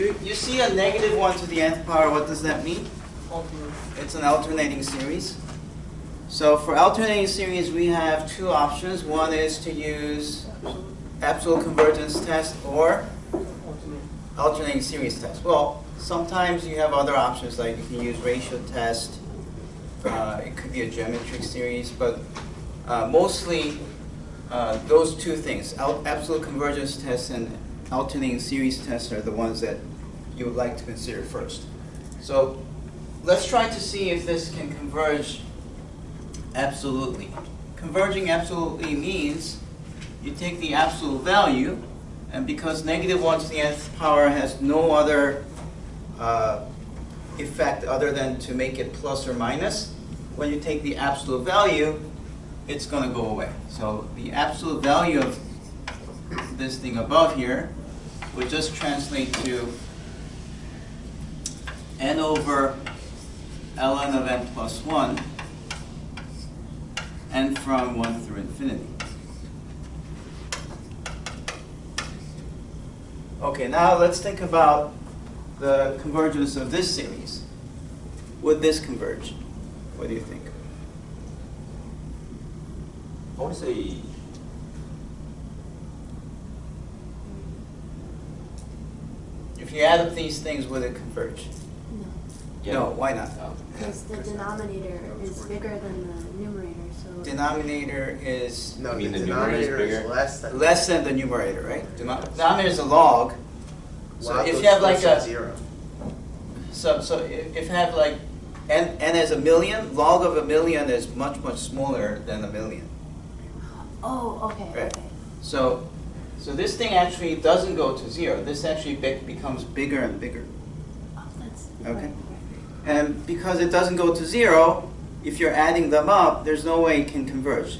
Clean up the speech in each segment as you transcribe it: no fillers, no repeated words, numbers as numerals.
You see a negative 1 to the nth power, what does that mean? Alternating. It's an alternating series. So for alternating series, we have two options. One is to use absolute convergence test or alternating series test. Well, sometimes you have other options, like you can use ratio test. It could be a geometric series, but mostly those two things, absolute convergence test and alternating series tests, are the ones that you would like to consider first. So let's try to see if this can converge absolutely. Converging absolutely means you take the absolute value, and because negative 1 to the nth power has no other effect other than to make it plus or minus, when you take the absolute value, it's going to go away. So the absolute value of this thing above here would just translate to n over ln of n plus 1, n from 1 through infinity. Okay, now let's think about the convergence of this series. Would this converge? What do you think? I want to say If you add up these things, would it converge? No, yeah. No, why not? because the denominator is bigger than the numerator, so. Denominator is No, You mean the the numerator denominator is is bigger? less than the numerator, right? Denominator is a log. So Log if goes you have like closer to a, zero. so if you have like n as a million, log of a million is much smaller than a million. Oh, okay, Right. okay. So this thing actually doesn't go to 0. This actually becomes bigger and bigger. Oh, that's. Okay. Right. And because it doesn't go to 0, if you're adding them up, there's no way it can converge.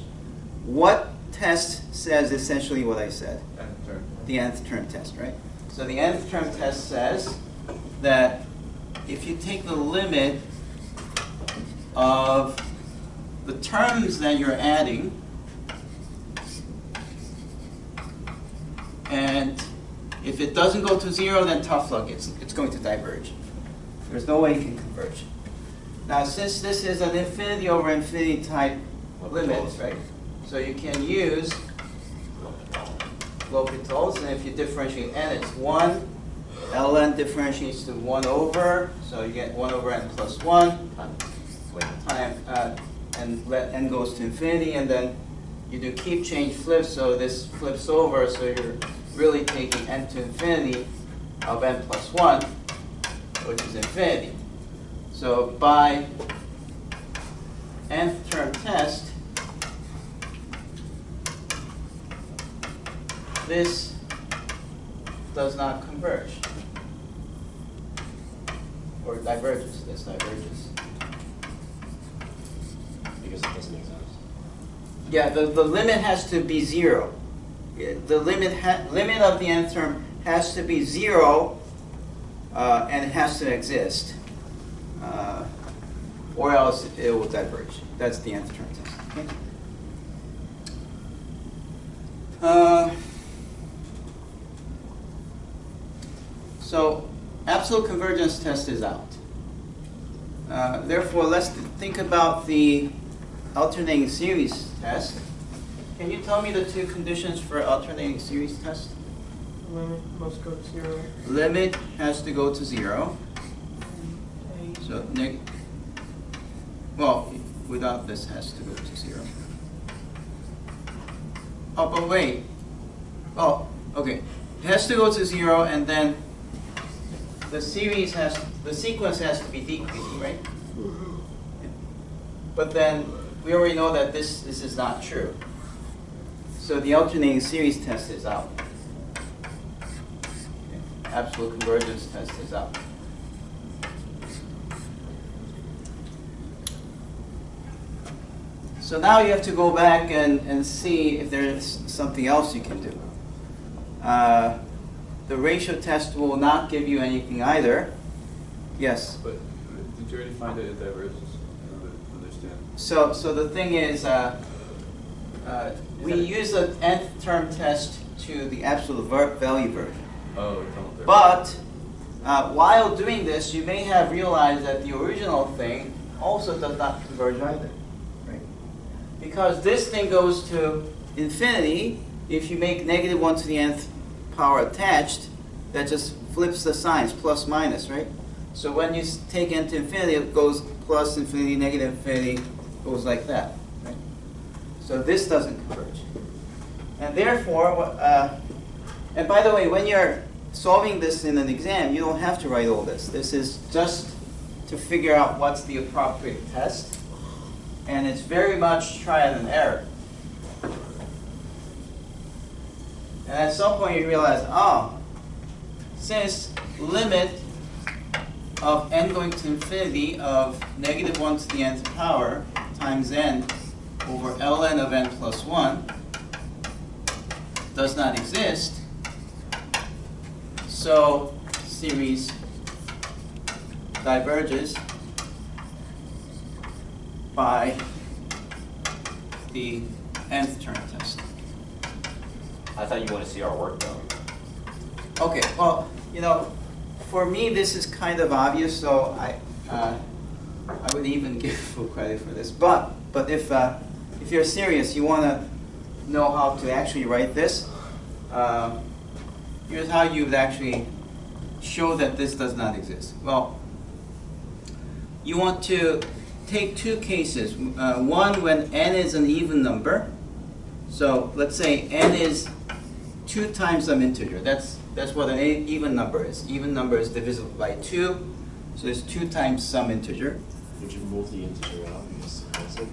What test says essentially what I said? Nth term. The nth term test, right? So the nth term test says that if you take the limit of the terms that you're adding, and if it doesn't go to 0, then tough luck, it's going to diverge. There's no way it can converge. Now, since this is an infinity over infinity type limit, right? So you can use L'Hopital's, and if you differentiate n, it's 1. ln differentiates to 1 over, so you get 1 over n plus 1 time, and let n goes to infinity, and then you do keep change flip, so this flips over, so you're really taking n to infinity of n plus 1, which is infinity. So by nth term test, this does not converge, or diverges. This diverges. Because it doesn't exist. Yeah, the limit has to be 0. The limit of the nth term has to be 0, and it has to exist, or else it will diverge. That's the nth term test. Okay? So absolute convergence test is out. Therefore, let's think about the alternating series test. Can you tell me the two conditions for alternating series test? Limit must go to 0. Limit has to go to 0. So well, without this has to go to 0. Oh, but wait. Oh, okay. It has to go to 0, and then the sequence has to be decreasing, right? Yeah. But then we already know that this is not true. So the alternating series test is out. Okay. Absolute convergence test is out. So now you have to go back and see if there's something else you can do. The ratio test will not give you anything either. Yes? But did you already find a divergence? I don't understand. So the thing is, we use the nth term test to the absolute value version. Oh, tunnel theory. But while doing this, you may have realized that the original thing also does not converge either, right? Because this thing goes to infinity. If you make negative 1 to the nth power attached, that just flips the signs, plus minus, right? So when you take n to infinity, it goes plus infinity, negative infinity, goes like that, right? So this doesn't converge. And therefore, and by the way, when you're solving this in an exam, you don't have to write all this. This is just to figure out what's the appropriate test. And it's very much trial and error. And at some point you realize, oh, since limit of n going to infinity of negative 1 to the nth power times n over ln of n plus 1 does not exist, so series diverges by the nth term test. I thought you want to see our work though. Okay, well, for me this is kind of obvious, so I would even give full credit for this. But if you're serious, you want to know how to actually write this. Here's how you would actually show that this does not exist. Well, you want to take two cases. One when n is an even number. So let's say n is 2 times some integer. That's what an even number is. Even number is divisible by 2. So it's 2 times some integer. Would you move the integer out because it's it?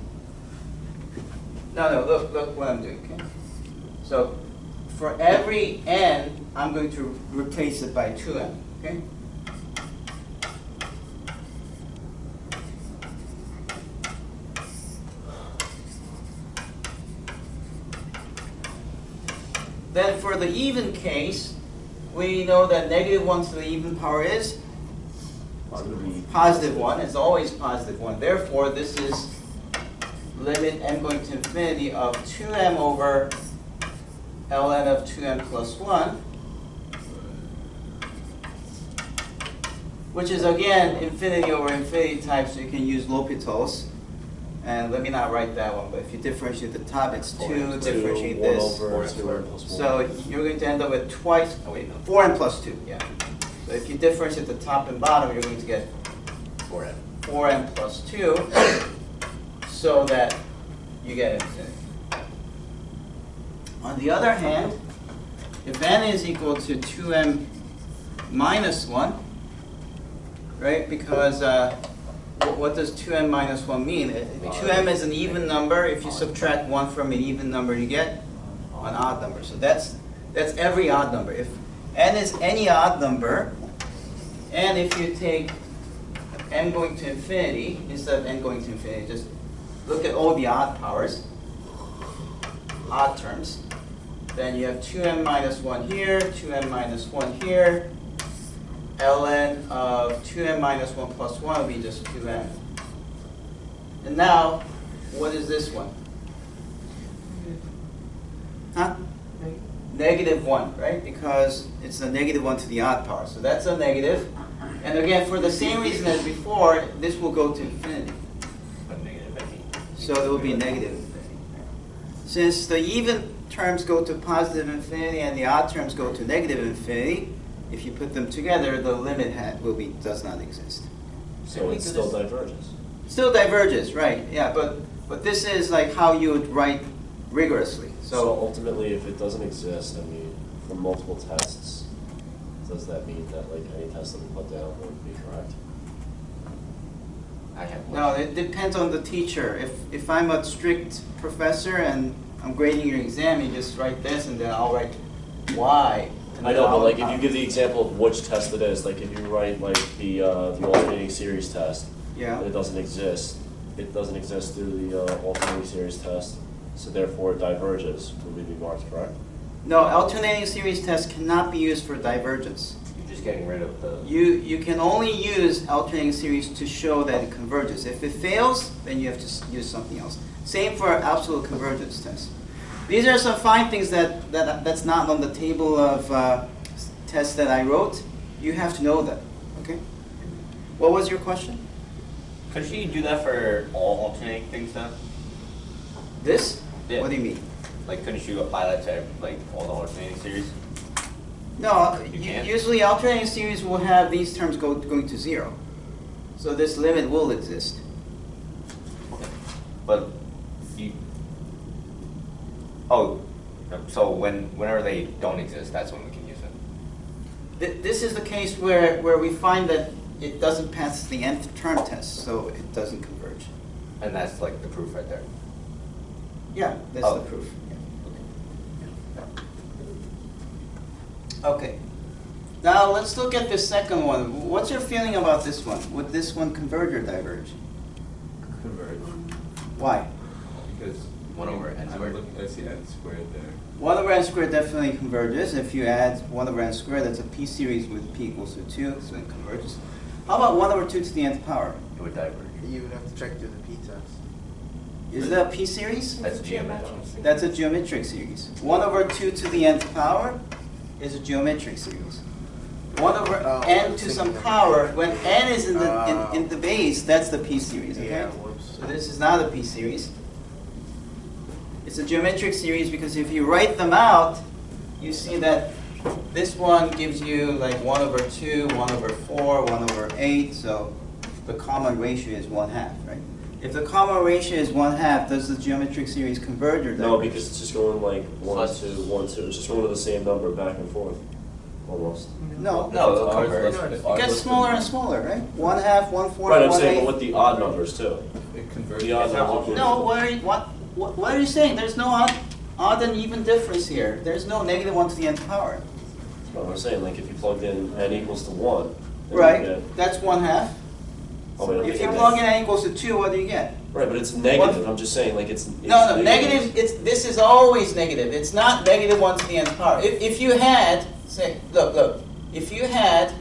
No, look what I'm doing. Okay? So for every n, I'm going to replace it by 2n. Okay? Then for the even case, we know that negative 1 to the even power is positive 1. It's always positive 1. Therefore, this is limit n going to infinity of 2m over ln of 2m plus 1, which is again infinity over infinity type, so you can use L'Hopital's. And let me not write that one, but if you differentiate the top, it's 2, differentiate this. So you're going to end up with twice, 4n plus 2, yeah. So if you differentiate the top and bottom, you're going to get 4n plus 2, so that you get infinity. On the other hand, if n is equal to 2m minus 1, right, because what does 2m minus 1 mean? 2m is an even number. If you subtract 1 from an even number, you get an odd number. So that's every odd number. If n is any odd number, and if you take n going to infinity, instead of n going to infinity, just look at all the odd powers, odd terms. Then you have 2m minus 1 here, 2m minus 1 here. ln of 2m minus 1 plus 1 will be just 2m. And now, what is this one? Huh? Negative 1, right? Because it's a negative 1 to the odd power. So that's a negative. And again, for the same reason as before, this will go to infinity. So it will be negative infinity. Since the even terms go to positive infinity and the odd terms go to negative infinity, if you put them together, the limit does not exist. So it still diverges. Still diverges, right? Yeah, but this is like how you would write rigorously. So ultimately, if it doesn't exist, I mean, for multiple tests, does that mean that like any test that we put down would be correct? No, it depends on the teacher. If I'm a strict professor and I'm grading your exam, you just write this, and then I'll write why. I know, but like if you give the example of which test it is, like if you write like the alternating series test, yeah, it doesn't exist. It doesn't exist through the alternating series test, so therefore it diverges. Would be marked correct? No, alternating series test cannot be used for divergence. You're just getting rid of the. You can only use alternating series to show that it converges. If it fails, then you have to use something else. Same for absolute convergence test. These are some fine things that's not on the table of tests that I wrote. You have to know that, okay? What was your question? Couldn't you do that for all alternating things then? This? Yeah. What do you mean? Like, couldn't you apply that to like all the alternating series? No, You can't? usually alternating series will have these terms going to 0. So this limit will exist. But you. Oh, so whenever they don't exist, that's when we can use it. This is the case where we find that it doesn't pass the nth term test, so it doesn't converge. And that's like the proof right there. Yeah, that's Oh. the proof. Okay. Now let's look at the second one. What's your feeling about this one? Would this one converge or diverge? Converge. Why? Because 1 over n I'm squared. looking, I see n squared there. 1 over n squared definitely converges. If you add 1 over n squared, that's a p series with p equals to 2, so it converges. How about 1 over 2 to the nth power? It would diverge. You would have to check through the p-test. Is that a p series? That's geometric. That's a geometric series. 1 over 2 to the nth power is a geometric series. 1 over n to some power, when n is in the base, that's the p series, okay? Yeah, whoops. So this is not a p series. It's a geometric series because if you write them out, you see that this one gives you like 1 over 2, 1 over 4, 1 over 8, so the common ratio is 1/2, right? If the common ratio is 1/2, does the geometric series converge or No, diverge? because it's just going like 1, Plus- 2, 1, 2. It's just going to the same number back and forth, almost. No. No, it'll Ours converge. less- It ours gets less smaller than and smaller, right? 1/2, 1/4, Right, I'm saying, 1/8. but with the odd numbers too. It converges. The odd It's not numbers. No, what are you saying? There's no odd and even difference here. There's no negative 1 to the nth power. That's what I'm saying, like if you plugged in n equals to 1. then you Right, get- that's 1/2. Oh, wait, I'm If you thinking plug in that- n equals to 2, what do you get? Right, but it's negative. I'm just saying, like it's No, negative, this is always negative. It's not negative 1 to the nth power. If you had, say, look, if you had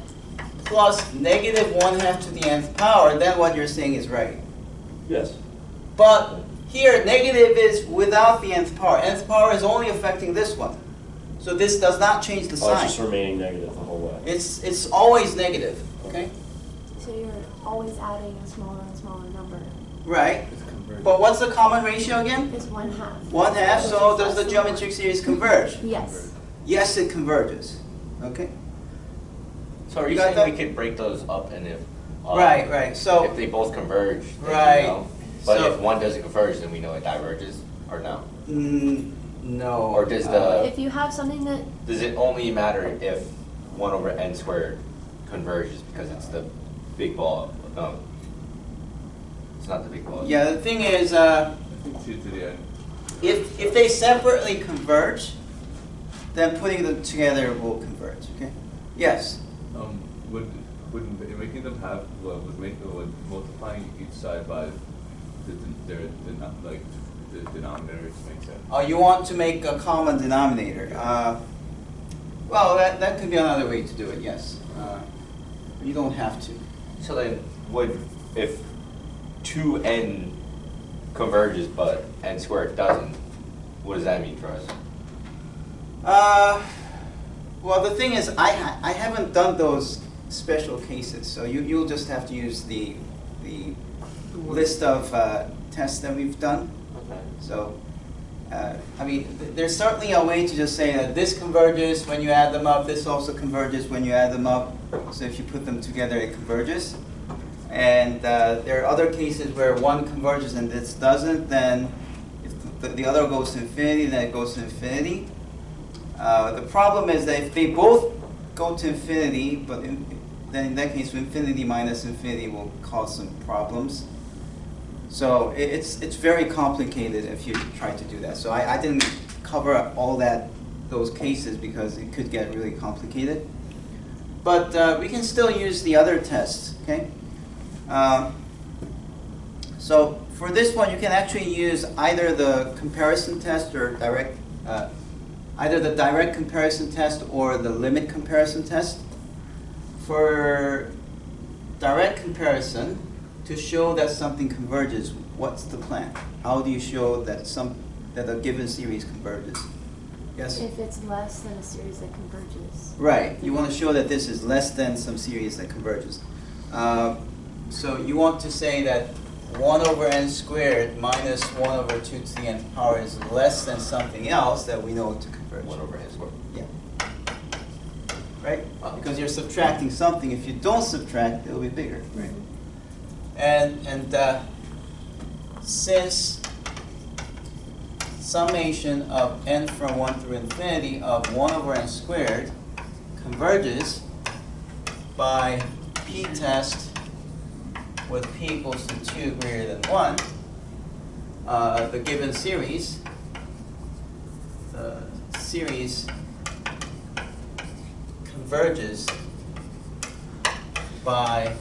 plus negative 1/2 to the nth power, then what you're saying is right. Yes. But here, negative is without the nth power. Nth power is only affecting this one. So this does not change the Oh, it's just sign. remaining negative the whole way. It's always negative, okay? So you're always adding a smaller and smaller number. Right. It's converged. But what's the common ratio again? It's 1/2. 1/2, so does the geometric series converge? Yes. Yes, it converges, okay? So are You you got saying that? we could break those up and if Right, so. if they both converge, then Right. we know. But So- if one doesn't converge, then we know it diverges, or no? No. Or does the- If you have something that, Does it only matter if 1 over n squared converges because it's the big ball? No. It's not the big ball. Yeah, the thing is, 2 to the n. if they separately converge, then putting them together will converge, okay? Yes. Would making them have, would multiplying each side by the denominator to make sense? You want to make a common denominator. Well, that could be another way to do it, yes. You don't have to. So then, if 2n converges but n squared doesn't, what does that mean for us? Well, the thing is, I haven't done those special cases, so you'll just have to use the list of tests that we've done. Okay. So, I mean, there's certainly a way to just say that this converges when you add them up, this also converges when you add them up. So if you put them together, it converges. And there are other cases where one converges and this doesn't, then if the other goes to infinity, then it goes to infinity. The problem is that if they both go to infinity, but then in that case, infinity minus infinity will cause some problems. So it's very complicated if you try to do that. So I didn't cover all those cases because it could get really complicated. But we can still use the other tests, okay? So for this one, you can actually use either the comparison test or either the direct comparison test or the limit comparison test. For direct comparison, to show that something converges, what's the plan? How do you show that a given series converges? Yes? If it's less than a series that converges. Right, you want to show that this is less than some series that converges. So you want to say that 1 over n squared minus 1 over 2 to the nth power is less than something else that we know to converge. 1 over n squared. Yeah. Right? Because you're subtracting something. If you don't subtract, it'll be bigger. Right? And since summation of n from 1 through infinity of 1 over n squared converges by p-test with p equals to 2 greater than 1, the given series, the series converges by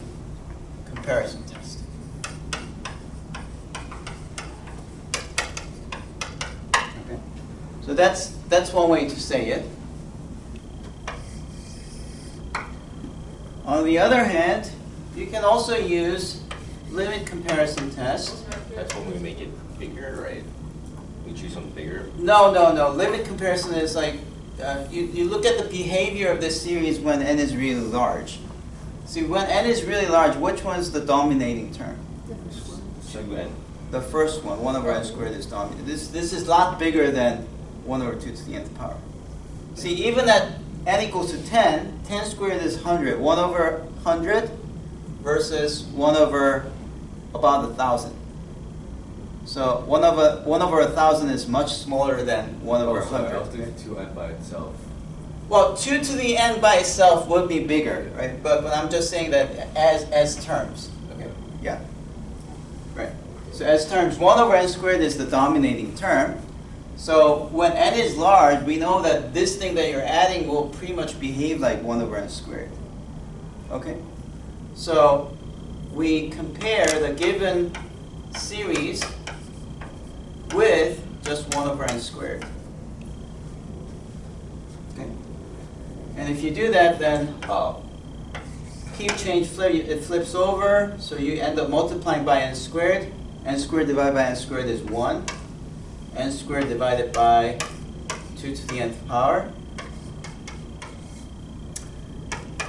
comparison test. Okay. So that's one way to say it. On the other hand, you can also use limit comparison test. That's when we make it bigger, right? We choose something bigger. No. Limit comparison is like, you look at the behavior of this series when n is really large. See, when n is really large, which one's the dominating term? The first one. 2n. The first one, 1 over n squared is dominant. This is a lot bigger than 1 over 2 to the nth power. See, even at n equals to 10, 10 squared is 100. 1 over 100 versus 1 over about 1,000. So 1 over 1,000 is much smaller than 1 over Oh, so I was 100. doing 2n by itself. Well, 2 to the n by itself would be bigger, right? But I'm just saying that as terms. Okay. Yeah. Right. So as terms, 1 over n squared is the dominating term. So when n is large, we know that this thing that you're adding will pretty much behave like 1 over n squared. Okay? So we compare the given series with just 1 over n squared. Okay? And if you do that, then keep change flip, it flips over, so you end up multiplying by n squared. N squared divided by n squared is 1. N squared divided by 2 to the nth power.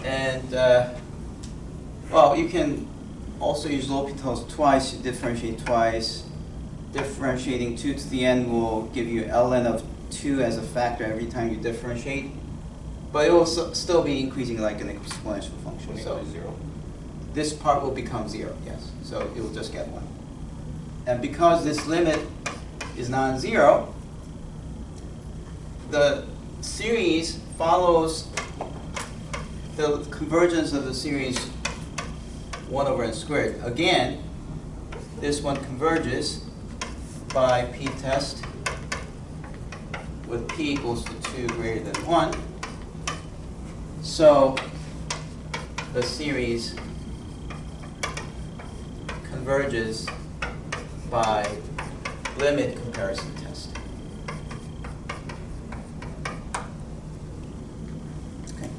And, well, you can also use L'Hopital's twice, you differentiate twice. Differentiating 2 to the n will give you ln of 2 as a factor every time you differentiate. But it will still be increasing like an exponential function. When it So goes to 0. this part will become 0, yes. So it will just get 1. And because this limit is non-zero, the series follows the convergence of the series 1 over n squared. Again, this one converges by p-test with p equals to 2 greater than 1. So the series converges by limit comparison test. Okay.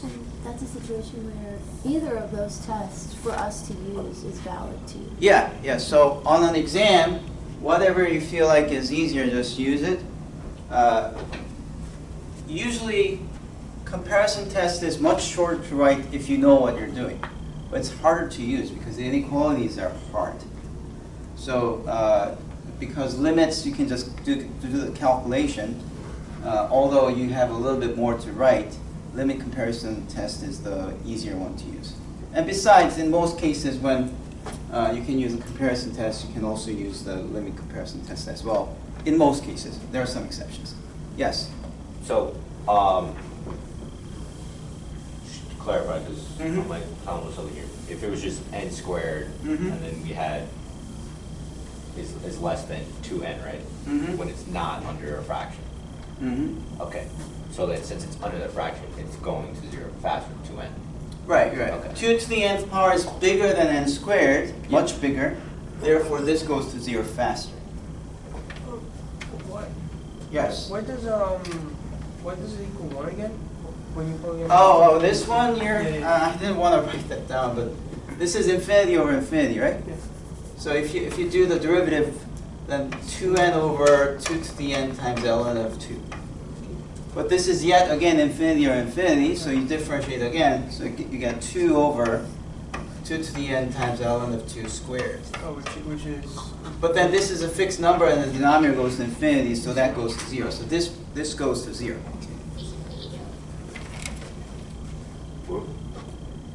And that's a situation where either of those tests for us to use is valid too. Yeah. So on an exam, whatever you feel like is easier, just use it. Usually, comparison test is much shorter to write if you know what you're doing. But it's harder to use because the inequalities are hard. So because limits, you can just do the calculation. Although you have a little bit more to write, limit comparison test is the easier one to use. And besides, in most cases when you can use a comparison test, you can also use the limit comparison test as well. In most cases. There are some exceptions. Yes? So, just to clarify, because Mhm. I'm like telling us over here, if it was just n squared, Mhm. and then we had is less than 2n, right? Mhm. When it's not under a fraction. Mm-hmm. Okay. So that since it's under the fraction, it's going to 0 faster than 2n. Right. Okay. 2 to the nth power is bigger than n squared, much bigger. Therefore, this goes to 0 faster. What? Yes. What does it equal 1 again? When you plug in. Oh, this one here, Yeah. I didn't want to write that down, but this is infinity over infinity, right? Yeah. So if you do the derivative, then 2n over 2 to the n times ln of 2. But this is yet again infinity or infinity, so you differentiate again. So you get 2 over 2 to the n times ln of 2 squared. Oh, which is. But then this is a fixed number and the denominator goes to infinity, so that goes to 0. So this goes to 0.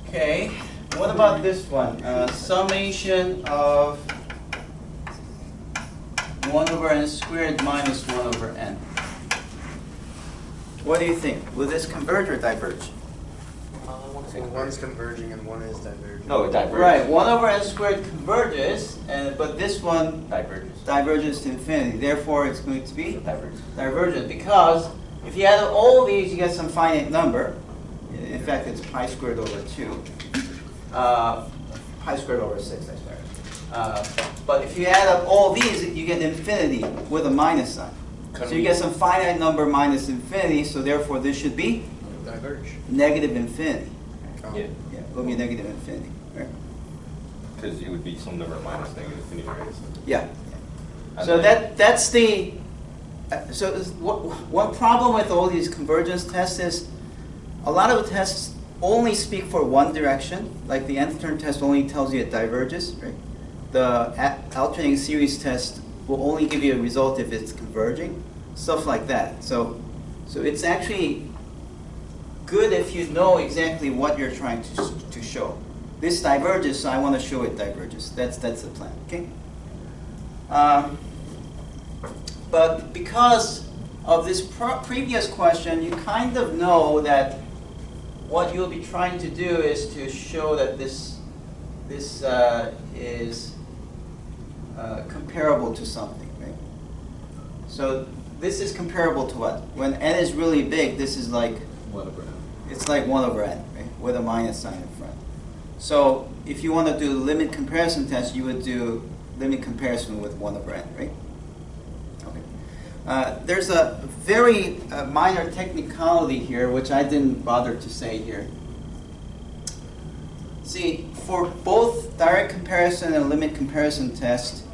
Okay, what about this one? Summation of 1 over n squared minus 1 over n. What do you think? Will this converge or diverge? So one's converging and one is diverging. No, it diverges. Right, 1 over n squared converges, but this one Diverges. diverges to infinity. Therefore, it's going to be Diverges. divergent, because if you add all these, you get some finite number. In fact, it's pi squared over 2. Pi squared over 6, I swear. But if you add up all these, you get infinity with a minus sign. So you get some finite number minus infinity, so therefore this should be Diverge. negative infinity. Oh. Yeah, Yeah, it will be negative infinity. Right? because it would be some number minus negative infinity, right? Yeah. And So then- that's the. So one problem with all these convergence tests is a lot of the tests only speak for one direction. Like the nth term test only tells you it diverges, right? The alternating series test will only give you a result if it's converging, stuff like that. So it's actually good if you know exactly what you're trying to show. This diverges, so I want to show it diverges. That's the plan. Okay. But because of this previous question, you kind of know that what you'll be trying to do is to show that this is comparable to something, right? So this is comparable to what? When n is really big, this is like 1 over n. it's like 1 over n, right? With a minus sign in front. So if you want to do limit comparison test, you would do limit comparison with 1 over n, right? Okay. There's a very minor technicality here, which I didn't bother to say here. See, for both direct comparison and limit comparison test,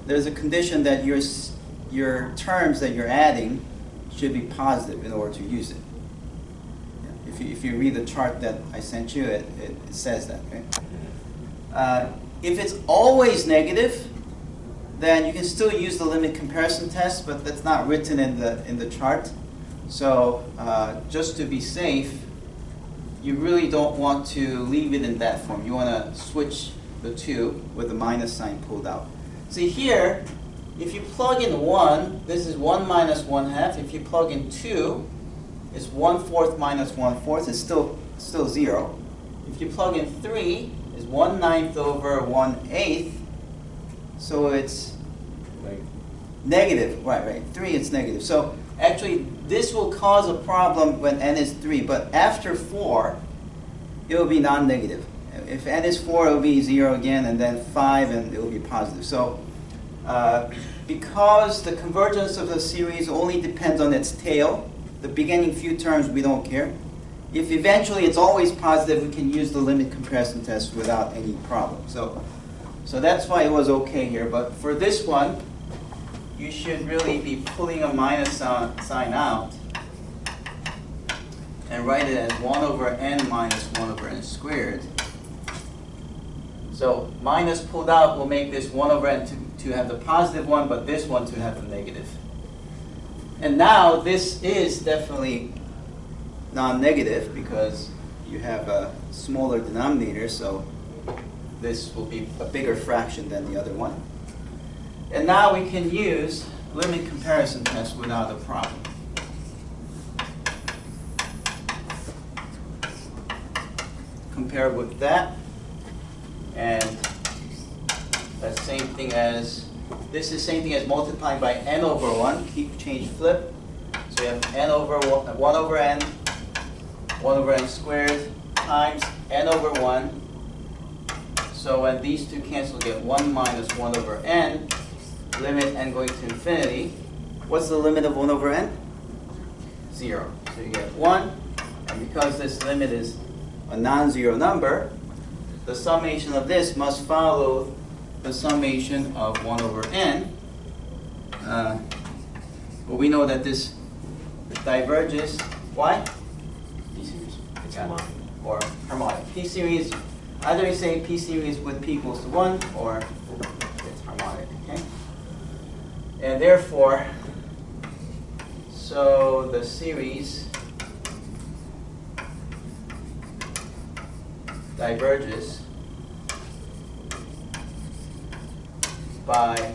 there's a condition that your terms that you're adding should be positive in order to use it. If you read the chart that I sent you, it says that. Right? If it's always negative, then you can still use the limit comparison test, but that's not written in the chart. So just to be safe, you really don't want to leave it in that form. You want to switch the two with the minus sign pulled out. See here, if you plug in 1, this is 1 minus 1/2. If you plug in 2, it's 1/4 minus 1/4. It's still 0. If you plug in 3, it's 1/9 over 1/8. So it's negative. Right. 3, it's negative. So actually, this will cause a problem when n is 3. But after 4, it will be non-negative. If n is 4, it will be 0 again, and then 5, and it will be positive. So because the convergence of the series only depends on its tail, the beginning few terms we don't care. If eventually it's always positive, we can use the limit comparison test without any problem. So that's why it was okay here. But for this one, you should really be pulling a minus sign out and write it as 1 over n minus 1 over n squared. So minus pulled out will make this 1 over n to have the positive one, but this one to have the negative. And now this is definitely non-negative because you have a smaller denominator, so this will be a bigger fraction than the other one. And now we can use limit comparison test without a problem. Compare with that, and that's same thing as, this is same thing as multiplying by n over 1, change flip. So we have n over 1 over n, 1 over n squared times n over 1. So when these two cancel, get 1 minus 1 over n, limit n going to infinity. What's the limit of 1 over n? 0. So you get 1, and because this limit is a non-zero number, the summation of this must follow the summation of 1 over n. But we know that this diverges. Why? P series. It's harmonic. Or harmonic. P series, either you say P series with P equals to 1 or it's harmonic, okay? And therefore, so the series diverges by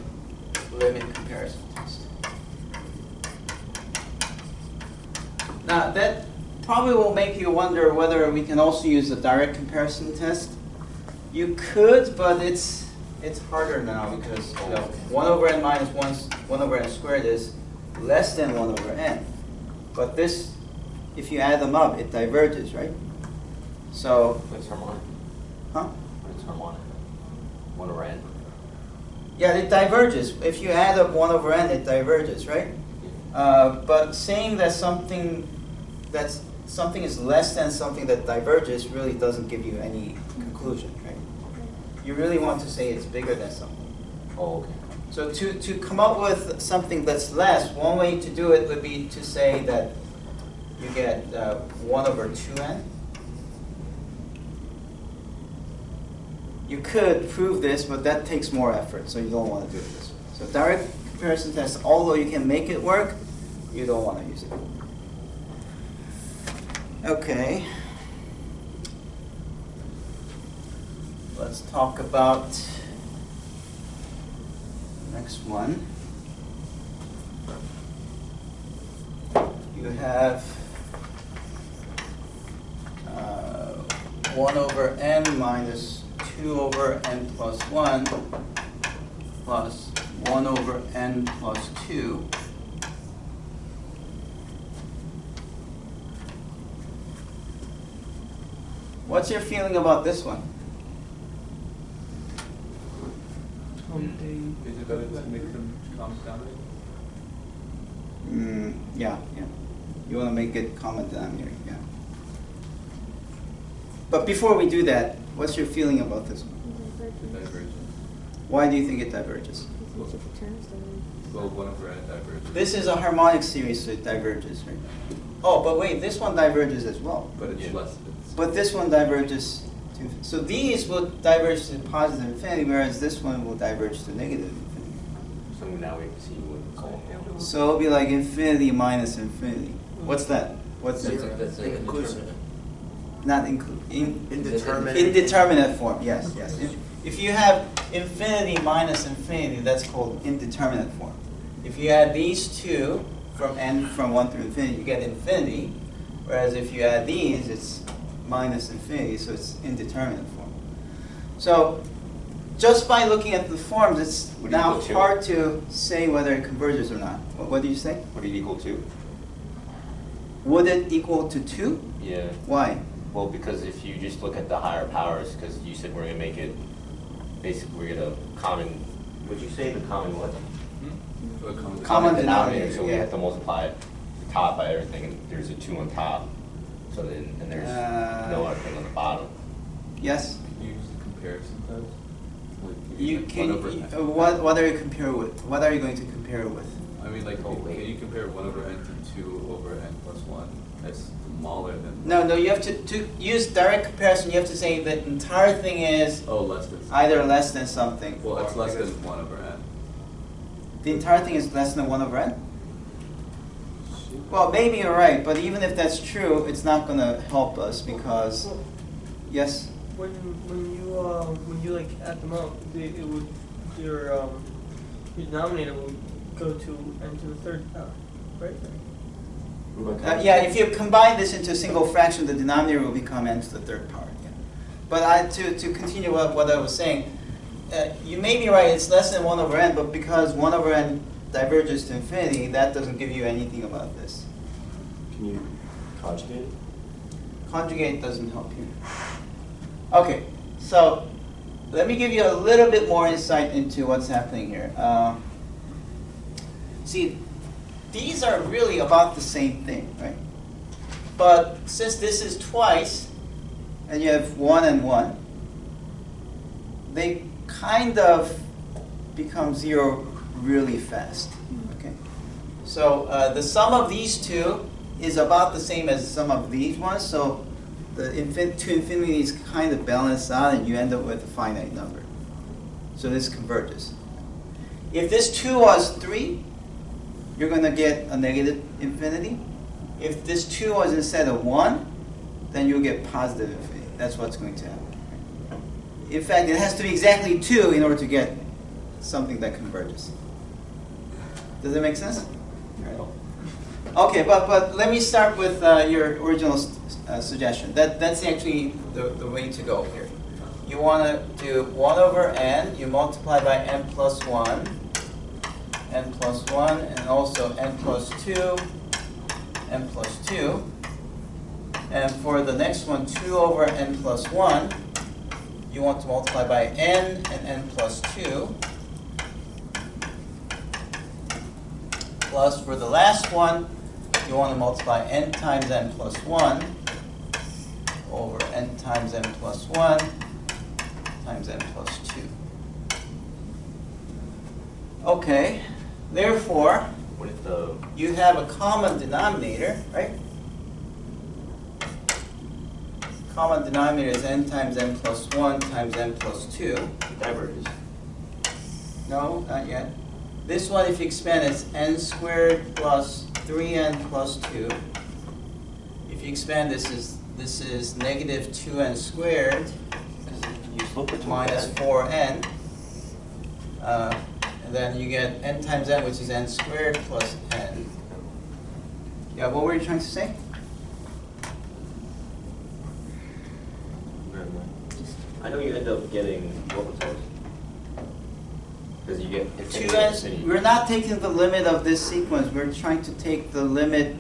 limit comparison test. Now that probably will make you wonder whether we can also use the direct comparison test. You could, but it's harder now because 1 over n minus 1 over n squared is less than 1 over n. But this, if you add them up, it diverges, right? So, It's harmonic. huh? It's harmonic. 1 over n. Yeah, it diverges. If you add up 1 over n, it diverges, right? But saying that something is less than something that diverges really doesn't give you any conclusion, right? You really want to say it's bigger than something. Oh, okay. So to come up with something that's less, one way to do it would be to say that you get 1 over 2n. You could prove this, but that takes more effort, so you don't want to do it this way. So direct comparison test, although you can make it work, you don't want to use it. Okay. Let's talk about the next one. You have 1 over n minus 2 over n plus 1 plus 1 over n plus 2. What's your feeling about this one? Is it better to make them common denominator? Yeah. You want to make it common denominator, yeah. But before we do that, what's your feeling about this one? The divergence. Why do you think it diverges? Well, 1 over n diverges. This is a harmonic series, so it diverges, right? Oh, but wait, this one diverges as well. But it's Yeah. less. But this one diverges to, so these will diverge to positive infinity, whereas this one will diverge to negative infinity. So now we can see what it's called. So it'll be like infinity minus infinity. What's that? What's That's that? that's Inclusive. Not Indeterminate. indeterminate form, yes. If you have infinity minus infinity, that's called indeterminate form. If you add these two from 1 through infinity, you get infinity. Whereas if you add these, it's minus infinity, so it's indeterminate form. So just by looking at the forms, it's Would it now equal to? hard to say whether it converges or not. What do you say? What did it equal to? Would it equal to 2? Yeah. Why? Well, because if you just look at the higher powers, because you said we're going to make it, basically we're going to common, would you say the common what? Common denominator, So we yeah. have to multiply the top by everything, and there's a 2 on top. So then, and there's no other thing on the bottom. Yes? Can you use the comparison test? Like, You like can. 1 over n. What are you compare with? What are you going to compare with? I mean, like, Oh, can wait. you compare 1 over n to 2 over n plus 1? That's smaller than. No. You have to use direct comparison. You have to say the entire thing is Oh, less than. either less than something. Well, it's or less than bigger. 1 over n. The entire thing is less than 1 over n. Well, maybe you're right, but even if that's true, it's not going to help us because, yes. When you like add them up, your denominator will go to n to the third power, right? Yeah, if you combine this into a single fraction, the denominator will become n to the third power. Yeah. But to continue what I was saying, you may be right, it's less than 1 over n, but because 1 over n diverges to infinity, that doesn't give you anything about this. Can you conjugate it? Conjugate doesn't help you. Okay, so let me give you a little bit more insight into what's happening here. See, these are really about the same thing, right? But since this is twice, and you have 1 and 1, they kind of become 0 really fast. Okay, so the sum of these two is about the same as some of these ones, so the to infinities kind of balance out and you end up with a finite number. So this converges. If this 2 was 3, you're going to get a negative infinity. If this 2 was instead of 1, then you'll get positive infinity. That's what's going to happen. In fact, it has to be exactly 2 in order to get something that converges. Does that make sense? Okay, but let me start with your original suggestion. That's actually the way to go here. You want to do 1 over n, you multiply by n plus 1, and also n plus 2, n plus 2. And for the next one, 2 over n plus 1, you want to multiply by n and n plus 2. Plus, for the last one, you want to multiply n times n plus 1 over n times n plus 1 times n plus 2. Okay, therefore, What if the, you have a common denominator, right? Common denominator is n times n plus 1 times n plus 2. diverges? No, not yet. This one, if you expand, it's n squared plus 3n plus 2. If you expand, this is negative 2n squared You flip it to minus n. 4n. And then you get n times n, which is n squared plus n. Yeah, what were you trying to say? I know you end up getting, what was that? Because you get infinity and 2n, infinity. we're not taking the limit of this sequence. We're trying to take the limit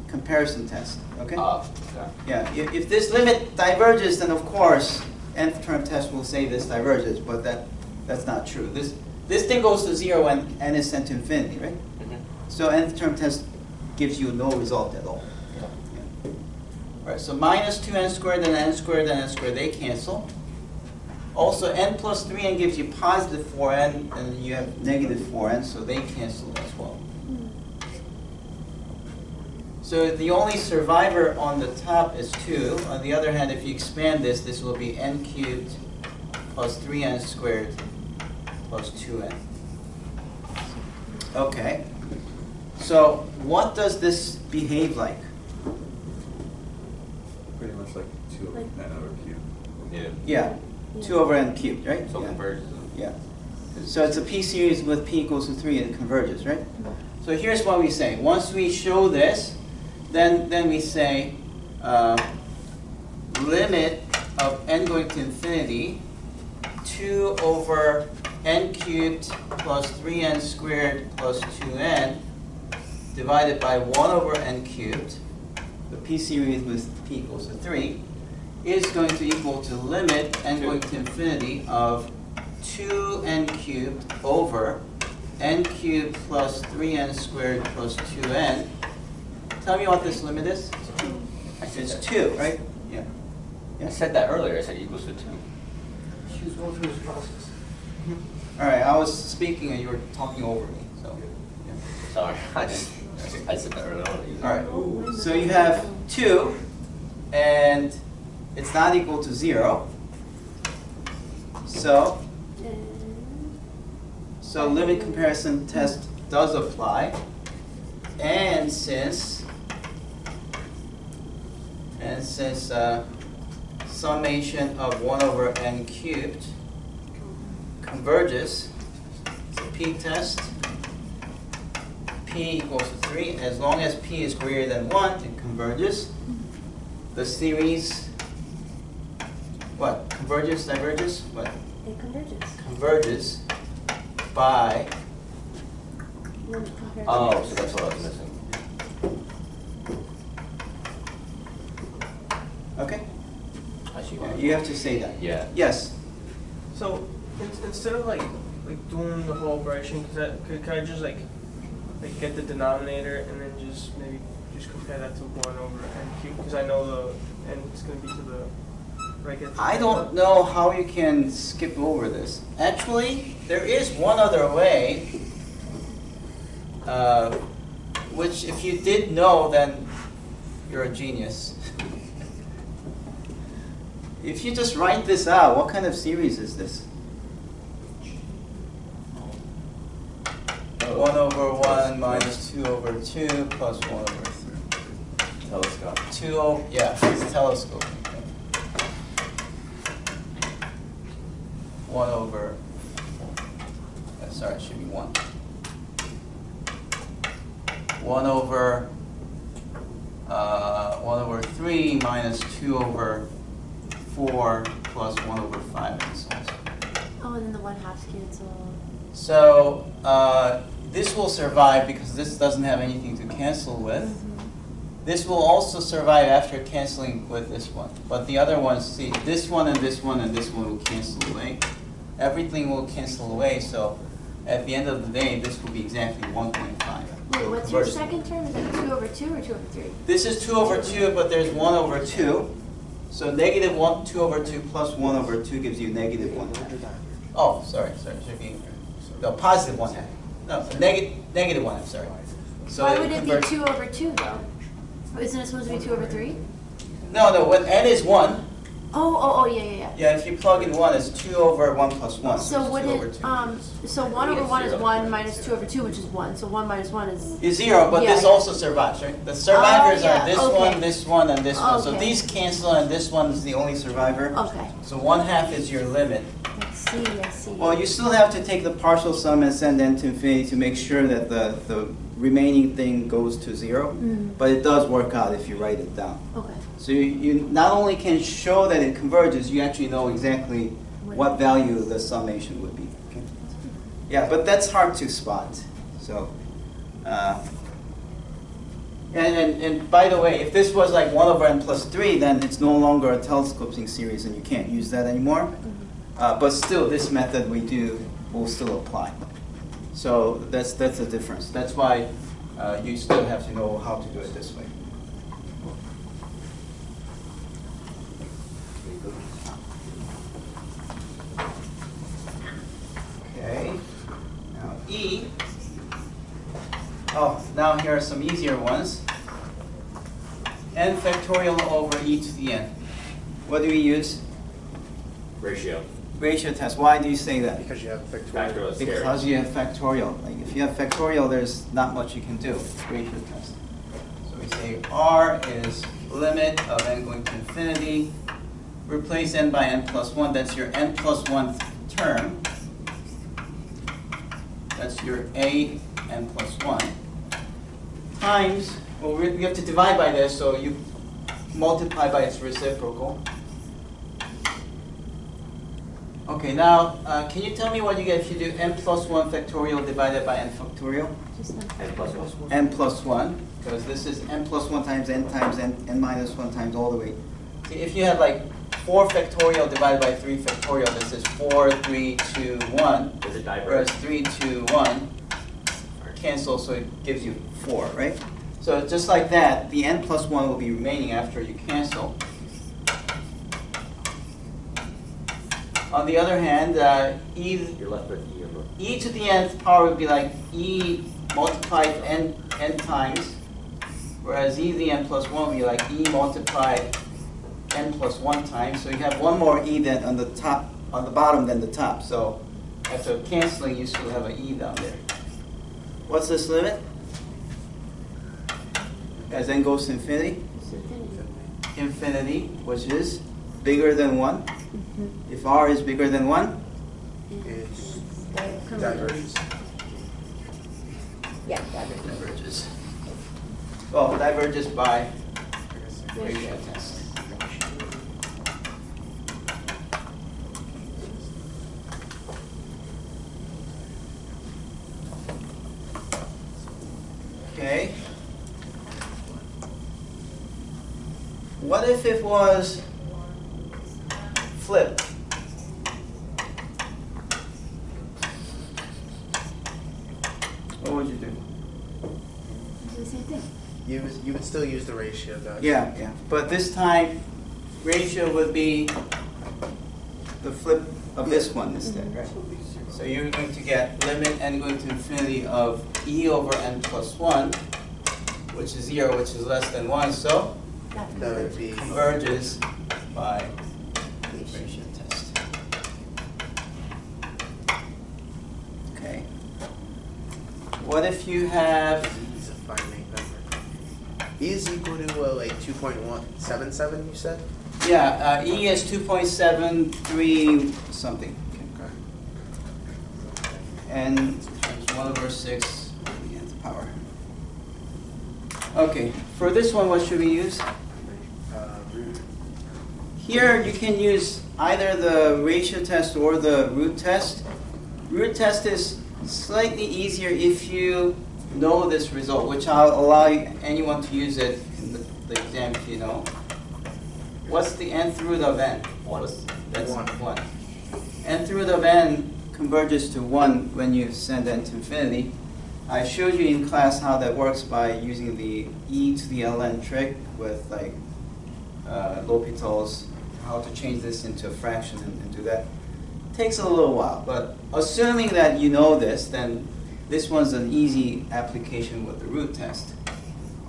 comparison test, okay? Okay. Yeah, if this limit diverges, then of course, nth term test will say this diverges, but that's not true. This thing goes to 0 when n is sent to infinity, right? Mhm. So nth term test gives you no result at all. Yeah. Yeah. All right, so minus 2n squared and n squared and n squared, they cancel. Also, n plus 3n gives you positive 4n, and you have negative 4n, so they cancel as well. So the only survivor on the top is 2. On the other hand, if you expand this, this will be n cubed plus 3n squared plus 2n. Okay. So what does this behave like? Pretty much like 2 over Like- n over cube. Yeah. Yeah, 2 over n cubed, right? So Yeah. converges. Yeah. So it's a p series with p equals to 3 and it converges, right? So here's what we say. Once we show this, then we say limit of n going to infinity 2 over n cubed plus 3n squared plus 2n divided by 1 over n cubed, the p series with p equals to 3, is going to equal to limit n going to infinity of 2n cubed over n cubed plus 3n squared plus 2n. Tell me what this limit is. It's 2, right? Yeah. I said that earlier, I said equals to 2. She was going through this process. All right, I was speaking and you were talking over me, so. Yeah. Sorry, I said that earlier. All right, so you have 2, and it's not equal to 0. So limit comparison test does apply. And since summation of 1 over n cubed converges, so p test, p equals to 3. As long as p is greater than 1, it converges. The series, what? Converges, diverges? What? It converges. Converges by, Limit comparison. Oh, so that's what I was missing. okay? I see. Yeah, you have to say that. Yeah. Yes. So instead of like doing the whole operation, could I just like get the denominator and then just maybe just compare that to 1 over n cubed? Because I know the n is going to be to the right. I don't know how you can skip over this. Actually, there is one other way, which if you did know, then You're a genius. If you just write this out, what kind of series is this? 1 over 1 minus 2 over 2 plus 1 over 3. Telescope. 2 over, yeah, it's telescoping. 1 over, sorry, it should be 1. 1 over 3 minus 2 over 4 plus 1 over 5 and so on. Oh, and then the 1/2 cancel. So this will survive because this doesn't have anything to cancel with. This will also survive after canceling with this one. But the other ones, see, this one and this one and this one will cancel away. Everything will cancel away, so at the end of the day, this will be exactly 1.5. Wait, what's your second term? Is that 2 over 2 or 2 over 3? This is 2 over 2, but there's 1 over 2. So negative 2 over 2 plus 1 over 2 gives you negative 1/2. Oh, sorry, should be, no, positive 1/2. No, negative 1/2, sorry. So Why would it be converts- 2 over 2 though? Isn't it supposed to be 2 over 3? No, when n is 1, Oh, yeah. yeah, if you plug in 1, it's 2 over 1 plus 1. So it's would 2 over it, 2. so 1 over 1 is 1 minus 2 over 2, which is 1. So 1 minus 1 is, Is 0, but Yeah, this yeah. also survives, right? The survivors yeah, are this okay. one, this one, and this one. So Okay. these cancel, and this one is the only survivor. okay. So 1/2 is your limit. I see. Well, you still have to take the partial sum and send n to infinity to make sure that the remaining thing goes to 0. But it does work out if you write it down. Okay. So you not only can show that it converges, you actually know exactly what value the summation would be. Okay? Yeah, but that's hard to spot. So, and by the way, if this was like 1 over n plus 3, then it's no longer a telescoping series and you can't use that anymore. But still, this method will still apply. So that's the difference. That's why you still have to know how to do it this way. Okay. Now E. Oh, now here are some easier ones. N factorial over e to the n. What do we use? Ratio. Ratio test. Why do you say that? Because you have factorial. Factorial is scary. Because you have factorial. Like if you have factorial, there's not much you can do. Ratio test. So we say R is limit of n going to infinity. Replace n by n plus 1. That's your n plus 1th term. That's your a n plus 1. Times, well, we have to divide by this, so you multiply by its reciprocal. Okay, now, can you tell me what you get if you do n plus 1 factorial divided by n factorial? Just N plus 1. N plus 1, because this is n plus 1 times n minus 1 times all the way. See, if you have like 4 factorial divided by 3 factorial, this is 4, 3, 2, 1. Does it diverge? Whereas 3, 2, 1 cancel, so it gives you 4, right? So just like that, the n plus 1 will be remaining after you cancel. On the other hand, You're left with E over. e to the nth power would be like e multiplied n times, whereas e to the n plus 1 would be like e multiplied n plus 1 times. So you have one more e than on the top, on the bottom than the top. So after canceling, you still have an e down there. What's this limit? As n goes to infinity? Infinity, which is bigger than 1. If r is bigger than 1, It's Convergence. divergence. Yeah, divergence. diverges. Well, diverges by ratio test. Okay. What if it was flipped? What would you do? Do the same thing. You would still use the ratio, though. Yeah. But this time, ratio would be the flip of this one instead, right? So you're going to get limit n going to infinity of e over n plus 1 which is 0, which is less than 1, so That would be. converges by ratio test. Okay. What if you have, It's a finite number. E is equal to like 2.177, you said? yeah, E is 2.73 something. And 1/6 to the nth power. Okay, for this one, what should we use? Root. Here, you can use either the ratio test or the root test. Root test is slightly easier if you know this result, which I'll allow anyone to use it in the exam if you know. What's the nth root of n? That's 1. Nth root of n converges to 1 when you send n to infinity. I showed you in class how that works by using the e to the ln trick with like L'Hopital's, how to change this into a fraction and do that. Takes a little while, but assuming that you know this, then this one's an easy application with the root test.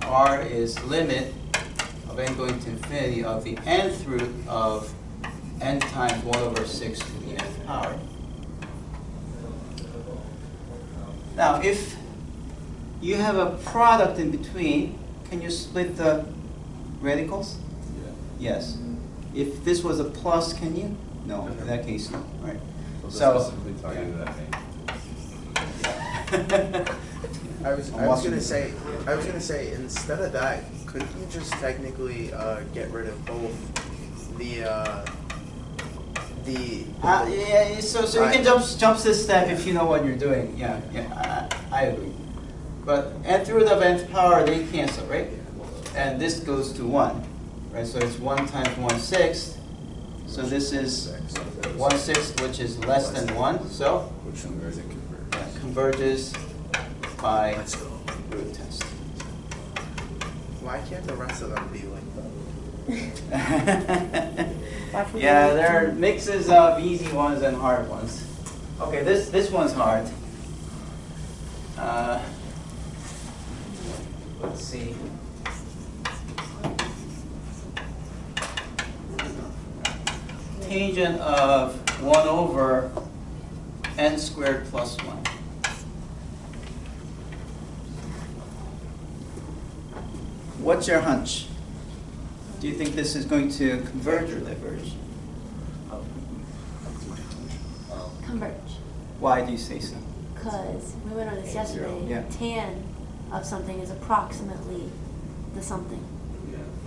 R is limit of n going to infinity of the nth root of n times 1/6 to the nth power. Now, if you have a product in between, can you split the radicals? Yeah. Yes. If this was a plus, can you? No, in that case, no. Right. So specifically targeted at me. I was gonna say instead of that, couldn't you just technically get rid of both the yeah, so you can jump this step if you know what you're doing. Yeah, I agree. But nth root of nth power, they cancel, right? And this goes to 1, right? So it's 1 times 1/6. So this is 1/6, which is less than 1. So Which number is it converges by root test. why can't the rest of them be like Yeah, there are mixes of easy ones and hard ones. Okay, this one's hard. Let's see. Tangent of 1/n squared plus 1. What's your hunch? Do you think this is going to converge or diverge? Converge. Why do you say so? Because we went over this yesterday. Yeah. Tan of something is approximately the something.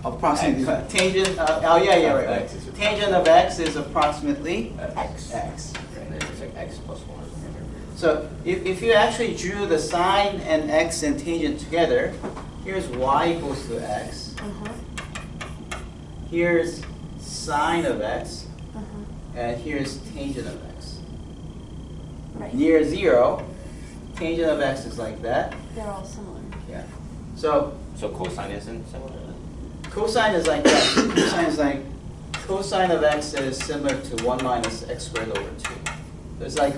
Approximately, X. tangent, right. X is- Tangent of x is approximately X. x. And then it's like X plus 1. So if you actually drew the sine and x and tangent together, here's y equals to x. Here's sine of x, and here's tangent of x. Right. Near 0, tangent of x is like that. They're all similar. Yeah. So So cosine isn't similar? cosine is like that. Cosine is like, cosine of x is similar to 1 minus x squared over 2. So it's like,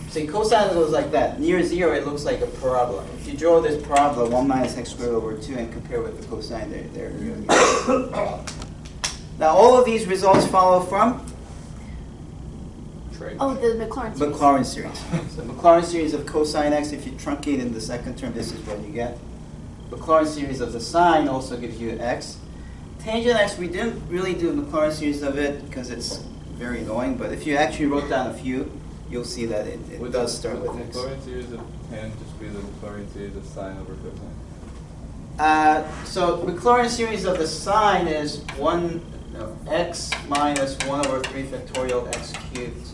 see, cosine goes like that. Near 0, it looks like a parabola. If you draw this parabola, 1 minus x squared over 2, and compare with the cosine, they're really Now, all of these results follow from Trig. Oh, the Maclaurin series. Maclaurin series. So Maclaurin series of cosine x, if you truncate in the second term, this is what you get. Maclaurin series of the sine also gives you x. Tangent x, we didn't really do a Maclaurin series of it because it's very annoying, but if you actually wrote down a few, you'll see that it does start with x. Maclaurin series of tan just be the Maclaurin series of sine over cosine. So Maclaurin series of the sine is x minus 1/3 factorial x cubed,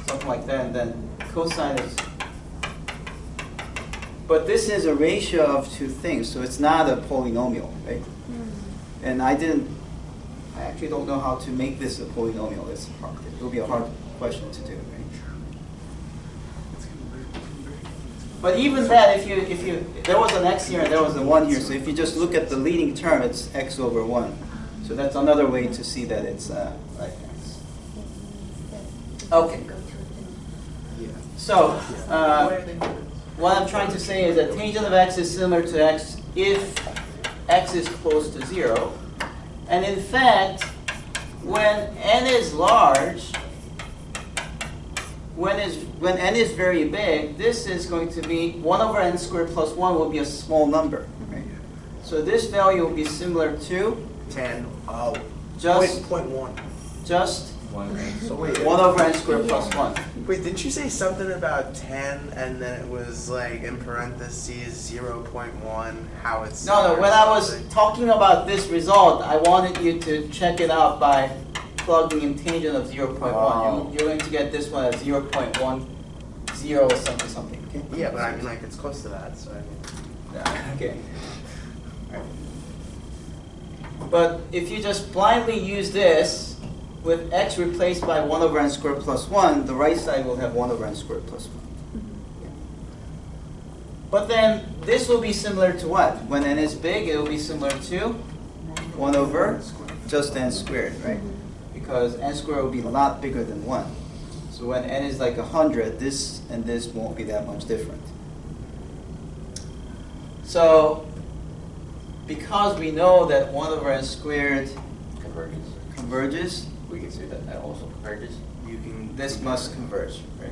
something like that, and then cosine is. But this is a ratio of two things, so it's not a polynomial, right? And I actually don't know how to make this a polynomial. It will be a hard question to do, right? But even that, if there was an x here and there was a 1 here, so if you just look at the leading term, it's x over 1. So that's another way to see that it's like x. Okay. So what I'm trying to say is that tangent of x is similar to x if x is close to 0. And in fact, when n is large, when n is very big, this is going to be 1 over n squared plus 1 will be a small number. Right? So this value will be similar to 10. Oh. Just- point 0.1. just 1 n So wait. 1 over n squared plus 1. Wait, didn't you say something about 10 and then it was like in parentheses 0.1, how it's No, similar when to I was something? talking about this result, I wanted you to check it out by plugging in tangent of 0.1. Oh. You're going to get this one as 0.10 or something, something. Okay? Yeah, but I mean like it's close to that, so I mean. Yeah, okay. Alright. But if you just blindly use this, with x replaced by 1 over n squared plus 1, the right side will have 1 over n squared plus 1. Yeah. But then this will be similar to what? When n is big, it will be similar to 1 over just n squared, right? Because n squared will be a lot bigger than 1. So when n is like 100, this and this won't be that much different. So because we know that 1 over n squared converges, We can say that that also converges. this must converge, right?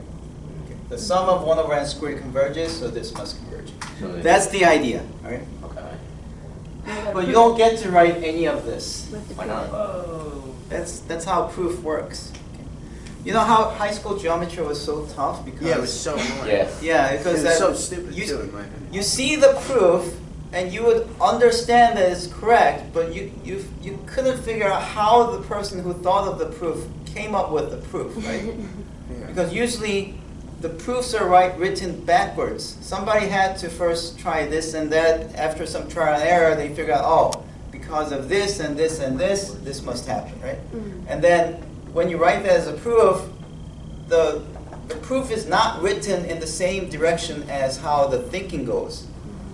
Okay. The sum of 1 over n squared converges, so this must converge. So then- That's the idea, all right? Okay. But you don't get to write any of this. Why not? Oh. That's how proof works. Okay. You know how high school geometry was so tough because Yeah, it was so annoying. Yeah. yeah, It because was that, so stupid you, too, in my opinion. you see the proof and you would understand that it's correct, but you couldn't figure out how the person who thought of the proof came up with the proof, right? Yeah. Because usually the proofs are written backwards. Somebody had to first try this and that. After some trial and error, they figure out, oh, because of this and this and this must happen, right? And then when you write that as a proof, the proof is not written in the same direction as how the thinking goes.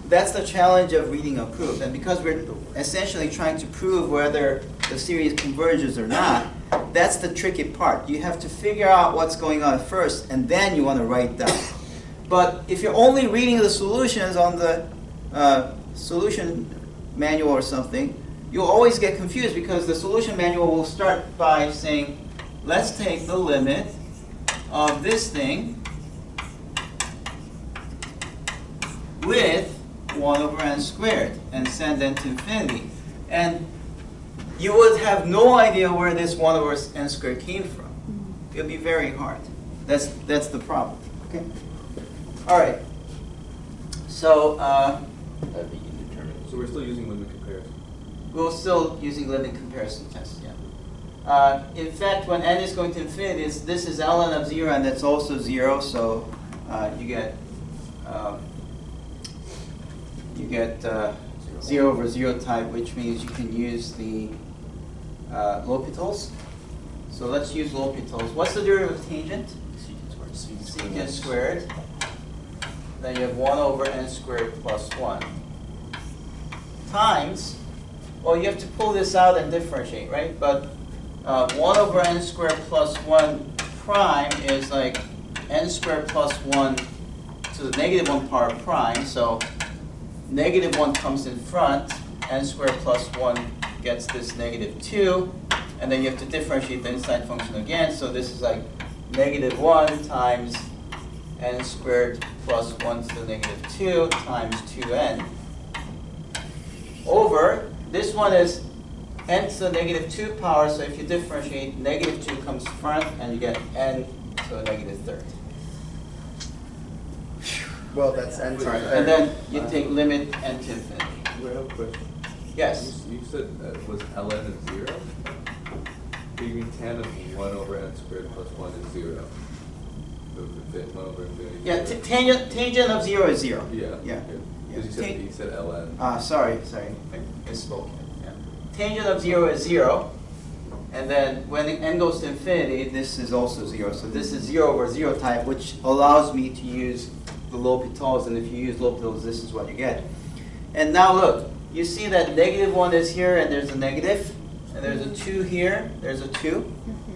That's the challenge of reading a proof. And because we're essentially trying to prove whether the series converges or not, that's the tricky part. You have to figure out what's going on first, and then you want to write down. But if you're only reading the solutions on the solution manual or something, you'll always get confused because the solution manual will start by saying, let's take the limit of this thing with 1 over n squared and send n to infinity. And you would have no idea where this 1 over n squared came from. It'll be very hard. That's the problem. Okay. All right. So That'd be indeterminate. So we're still using limit comparison. we're still using limit comparison tests. Yeah. In fact, when n is going to infinity, this is ln of 0, and that's also 0. So you get 0 over 0 type, which means you can use the L'Hopital's. So let's use L'Hopital's. What's the derivative of tangent? Secant squared. Then you have 1 over n squared plus 1 times, well, you have to pull this out and differentiate, right? But 1 over n squared plus 1 prime is like n squared plus 1 to the negative 1 power prime. So negative 1 comes in front, n squared plus 1 gets this negative 2, and then you have to differentiate the inside function again. So this is like negative 1 times n squared plus 1 to the negative 2 times 2n over, this one is n to the negative 2 power, so if you differentiate, negative 2 comes front, and you get n to the negative third. Well, that's n to the Right. third. And then you take limit n to infinity. Wait, I have a question. Yes. You said was ln of 0? Or you mean tan of 1 over n squared plus 1 is 0? So if it fit 1 over infinity. Yeah, zero. tangent of 0 is 0. Yeah. Yeah. Because you said ln. Sorry, I misspoke. Yeah. Tangent of 0 is 0. And then when n goes to infinity, this is also 0. So this is 0 over 0 type, which allows me to use the L'Hopital's. And if you use L'Hopital's, this is what you get. And now look, you see that negative 1 is here, and there's a negative. And there's a 2 here, there's a 2.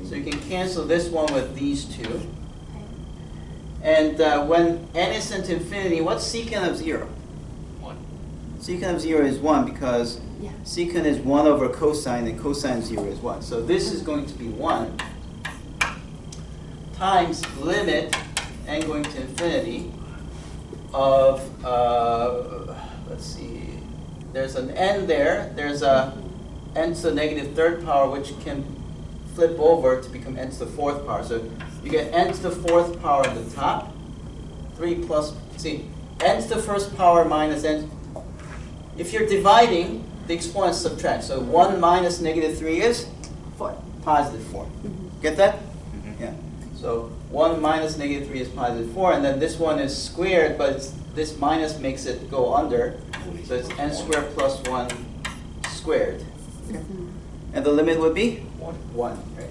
So you can cancel this one with these two. And when n is sent to infinity, what's secant of 0? 1. Secant of 0 is 1 because Yeah. secant is 1 over cosine, and cosine of 0 is 1. So this is going to be 1 times limit n going to infinity of, let's see, there's an n there, there's a n to the negative third power, which can flip over to become n to the fourth power. So you get n to the fourth power at the top, 3 plus, see, n to the first power minus n. If you're dividing, the exponents subtract. So 1 minus negative 3 is 4. positive 4. Get that? Yeah. So 1 minus negative 3 is positive 4, and then this one is squared, but this minus makes it go under. So it's n squared plus 1 squared. And the limit would be 1, right?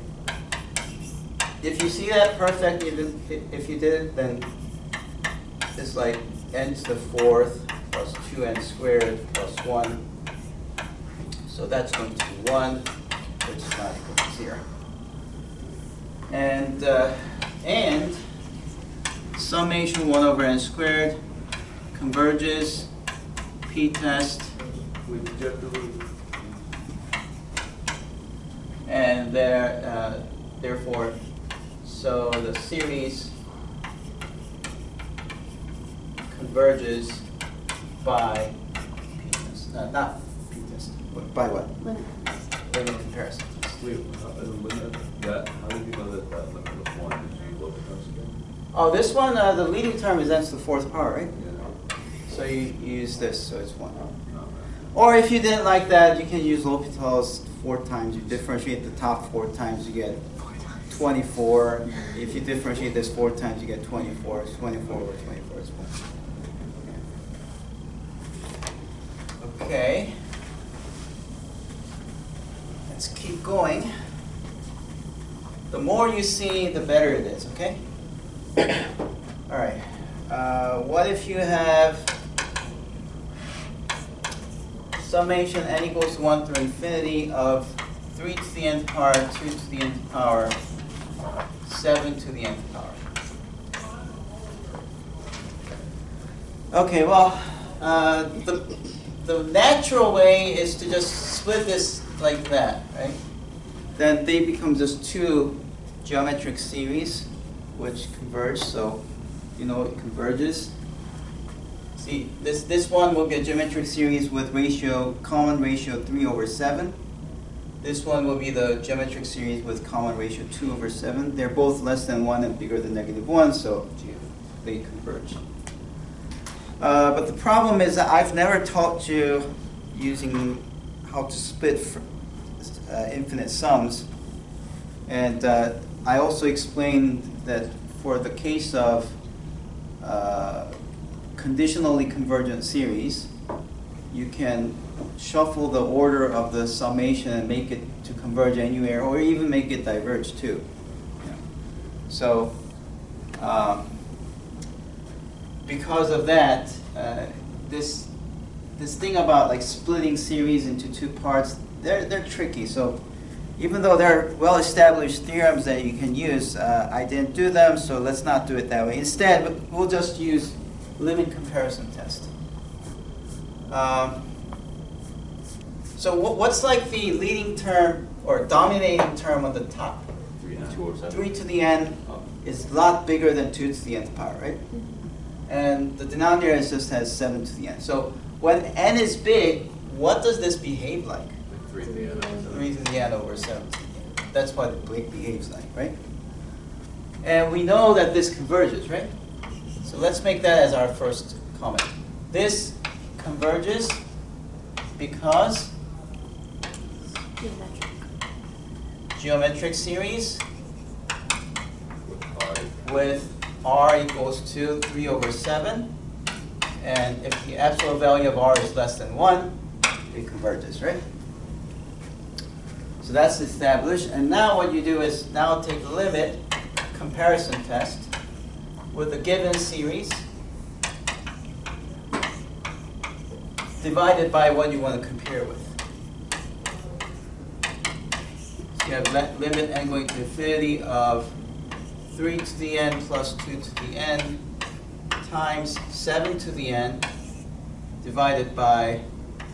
If you see that perfect, if you did it, then it's like n to the fourth plus 2n squared plus 1. So that's going to be 1, which is not equal to 0. And summation 1 over n squared converges p-test, and therefore, so the series converges by p-test, not p-test, by what? Limit. Limit comparison. Wait, as a limit, how did you know that limit was 1? Did you look at those again? Oh, this one, the leading term is n to the fourth power, right? Yeah. So you use this, so it's 1. No, Or if you didn't like that, you can use L'Hopital's 4 times. You differentiate the top 4 times, you get 24. If you differentiate this 4 times, you get 24. 24 over 24 is 1. Okay. Let's keep going. The more you see, the better it is, okay? All right. What if you have summation n equals 1 through infinity of 3 to the nth power, 2 to the nth power, 7 to the nth power? Okay, well, the natural way is to just split this like that, right? Then they become just 2 geometric series which converge, so you know it converges. See, this one will be a geometric series with common ratio 3 over 7. This one will be the geometric series with common ratio 2 over 7. They're both less than 1 and bigger than negative 1, so they converge. But the problem is that I've never taught you using how to split infinite sums. And I also explained that for the case of conditionally convergent series, you can shuffle the order of the summation and make it to converge anywhere, or even make it diverge too. Yeah. So because of that, this thing about like splitting series into 2 parts, they're tricky. So even though there are well-established theorems that you can use, I didn't do them, so let's not do it that way. Instead, we'll just use limit comparison test. So what's like the leading term or dominating term on the top? 3 to the n is a lot bigger than 2 to the nth power, right? And the denominator just has 7 to the n. So when n is big, what does this behave like? 3 to the n. 3 to the n over 7 to the n. That's what it behaves like, right? And we know that this converges, right? So let's make that as our first comment. This converges because geometric series with r equals to 3 over 7. And if the absolute value of r is less than 1, it converges, right? So that's established. And now what you do is now take the limit comparison test with a given series divided by what you want to compare with. So you have limit n going to infinity of 3 to the n plus 2 to the n times 7 to the n divided by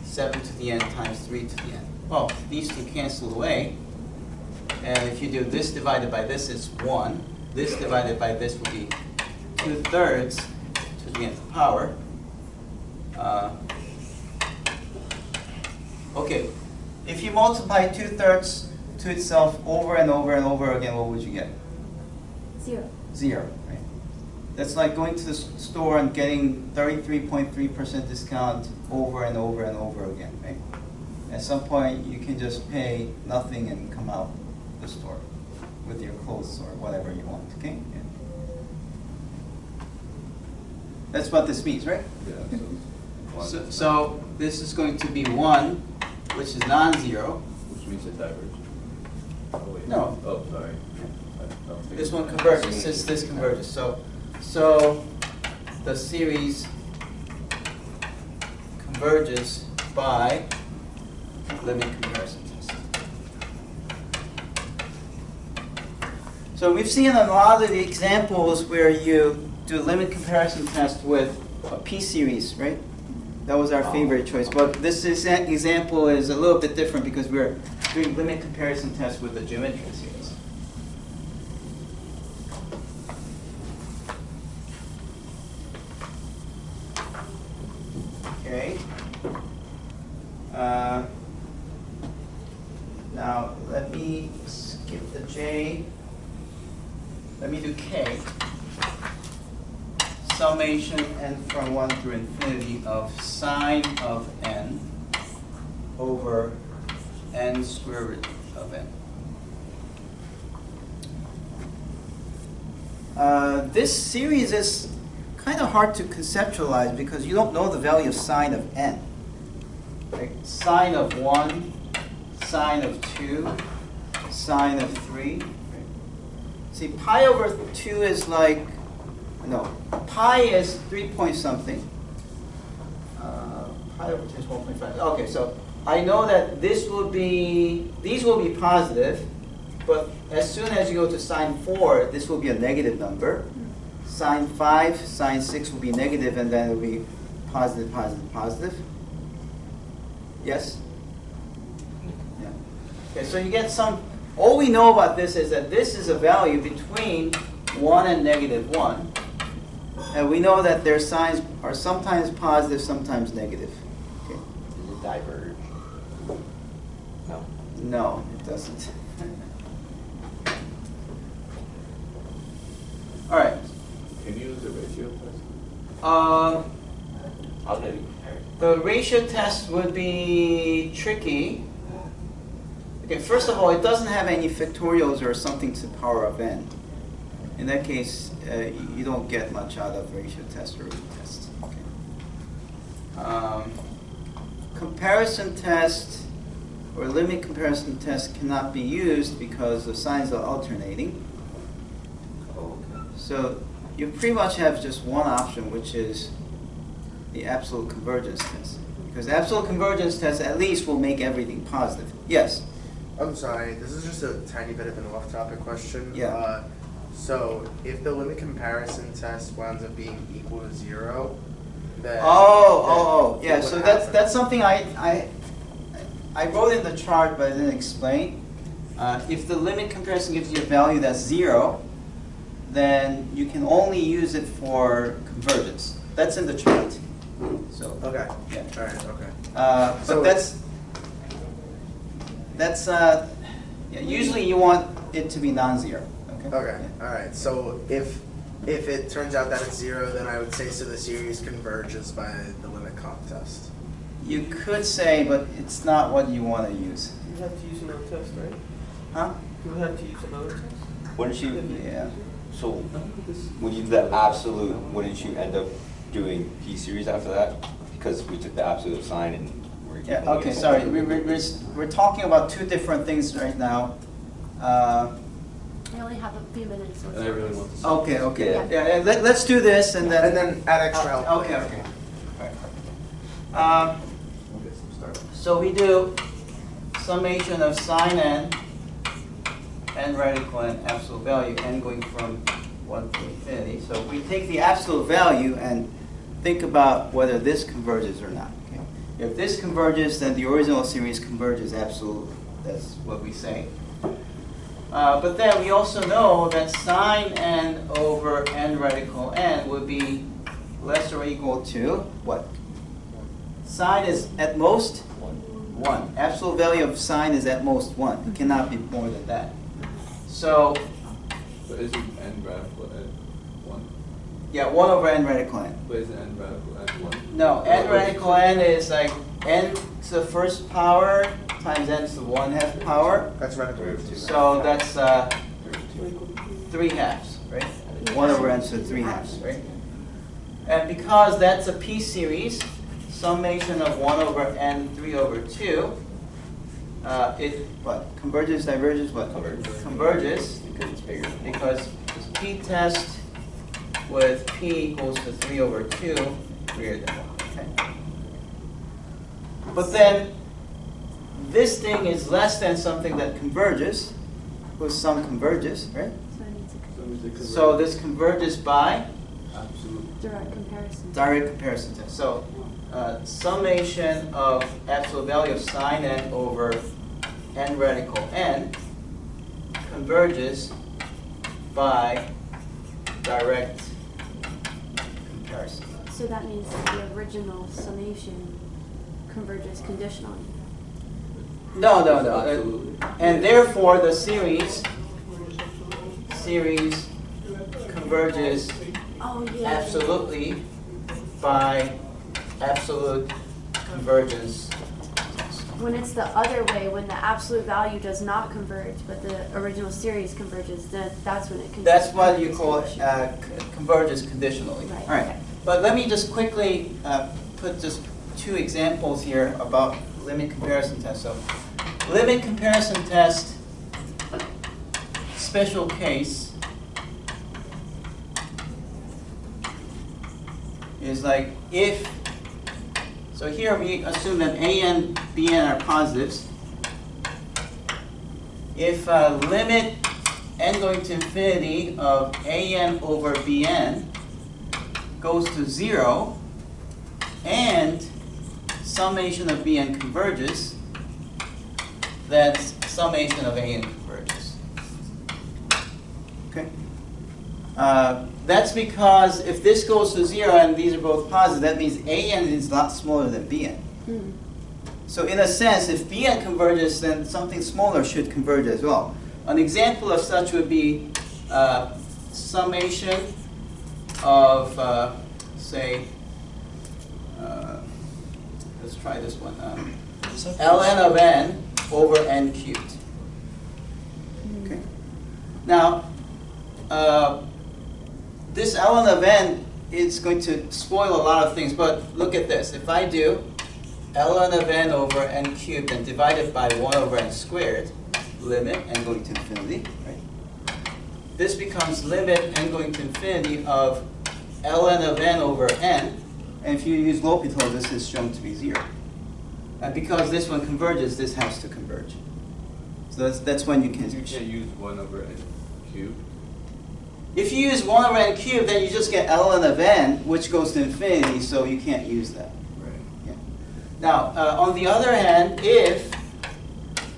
7 to the n times 3 to the n. Well, these two cancel away. And if you do this divided by this, it's 1. This divided by this will be 2/3 to the nth power. Okay, if you multiply 2/3 to itself over and over and over again, what would you get? 0. 0, right? That's like going to the store and getting 33.3% discount over and over and over again, right? At some point, you can just pay nothing and come out the store with your clothes or whatever you want, okay? Yeah. That's what this means, right? Yeah, So this is going to be 1, which is non-zero. which means it diverges. Oh, wait. No. Oh, sorry. This one converges, since this converges. So the series converges by limit comparison test. So we've seen a lot of the examples where you do limit comparison test with a p-series, right? That was our favorite choice. But this example is a little bit different because we're doing limit comparison test with the geometric series. Okay. Now let me skip the J. Let me do K. Summation n from 1 through infinity of sine of n over n square root of n. This series is kind of hard to conceptualize because you don't know the value of sine of n. Like sine of 1, sine of 2, sine of 3. See, pi over 2 is like, no, pi is 3 point something. Pi over 2 is 1.5. Okay, so I know that these will be positive, but as soon as you go to sine 4, this will be a negative number. Sine 5, sine 6 will be negative, and then it will be positive, positive, positive. Yes? Yeah. Okay, so you get some, all we know about this is that this is a value between 1 and negative 1. And we know that their signs are sometimes positive, sometimes negative. Okay. Does it diverge? No. No, it doesn't. All right. Can you use a ratio test? How do you compare it? The ratio test would be tricky. Okay, first of all, it doesn't have any factorials or something to the power of n. In that case, you don't get much out of ratio test or root test. Okay. Comparison test or limit comparison test cannot be used because the signs are alternating. So you pretty much have just one option, which is the absolute convergence test. Because the absolute convergence test at least will make everything positive. Yes? I'm sorry, this is just a tiny bit of an off-topic question. Yeah. So if the limit comparison test winds up being equal to 0, then Yeah. then So what that's happens? something I wrote in the chart, but I didn't explain. If the limit comparison gives you a value that's 0, then you can only use it for convergence. That's in the chart. So Okay. yeah. All right. Okay. But So- that's yeah, usually you want it to be non-zero. Okay. Okay. Yeah. All right. So if it turns out that it's 0, then I would say so the series converges by the limit comp test. You could say, but it's not what you want to use. You have to use another test, right? Huh? You would have to use another test? Wouldn't you? Yeah. So when you do that absolute, wouldn't you end up doing P series after that? Because we took the absolute sign and we're Yeah, looking okay, at sorry. something. We're talking about two different things right now. I only have a few minutes. And I really want to. Okay. Yeah. Yeah, let's do this and then. And then add extra help. Okay. We'll get some start. So we do summation of sine n, radical n, absolute value, n going from 1 to infinity. So we take the absolute value and think about whether this converges or not. Okay? If this converges, then the original series converges absolutely. That's what we say. But then we also know that sine n over n radical n would be less or equal to what? Sine is at most 1. Absolute value of sine is at most 1. It cannot be more than that. So, But isn't n radical n 1? yeah, 1 over n radical n. But isn't n radical n 1? No, n radical n is like n to the first power times n to the 1/2 power. That's radical root 2. So that's 3 halves, right? 1 over n to the 3 halves, right? And because that's a p series, summation of 1 over n 3 over 2, it what? Converges, diverges, what? Converges Because it's bigger. because p test with p equals to 3 over 2 greater than 1. Okay? But then this thing is less than something that converges, because some converges, right? So it needs a So this converges by Absolute. direct comparison. direct comparison test. So summation of absolute value of sine n over n radical n converges by direct comparison. So that means that the original summation converges conditionally. No. Absolutely. And therefore the series converges Oh, yeah. absolutely by absolute convergence. When it's the other way, when the absolute value does not converge, but the original series converges, then that's when it can. That's what you call converges conditionally. Right, All right. okay. But let me just quickly put just 2 examples here about limit comparison test. So limit comparison test, special case, is like if, so here we assume that a n, b n are positives. If limit n going to infinity of a n over b n goes to 0, and summation of b n converges, that's summation of a n converges. Okay? That's because if this goes to 0 and these are both positive, that means a n is a lot smaller than b n. Hmm. So in a sense, if b n converges, then something smaller should converge as well. An example of such would be summation of, say, let's try this one. ln of n over n cubed. Okay. Now, this ln of n is going to spoil a lot of things, but look at this. If I do ln of n over n cubed and divide it by 1 over n squared, limit n going to infinity, right? This becomes limit n going to infinity of ln of n over n, and if you use L'Hopital, this is shown to be 0. And because this one converges, this has to converge. So that's when you can. You can't use 1 over n cubed. If you use 1 over n cubed, then you just get ln of n, which goes to infinity, so you can't use that. Right. Yeah. Now, on the other hand, if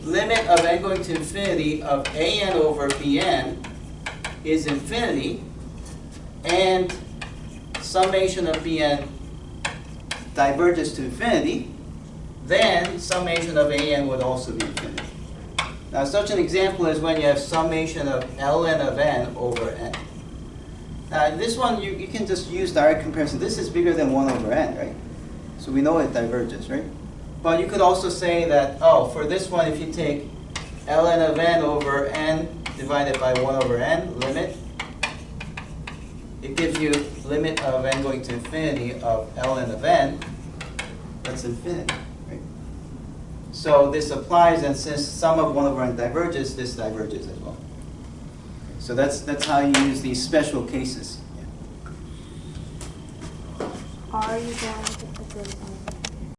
limit of n going to infinity of a n over b n is infinity, and summation of b n diverges to infinity, then summation of a n would also be infinity. Now, such an example is when you have summation of ln of n over n. Now, in this one, you can just use direct comparison. This is bigger than 1 over n, right? So we know it diverges, right? But you could also say that, oh, for this one, if you take ln of n over n divided by 1 over n, limit, it gives you limit of n going to infinity of ln of n. That's infinity, right? So this applies, and since sum of 1 over n diverges, this diverges as well. So that's how you use these special cases. Yeah. Are you going to put those in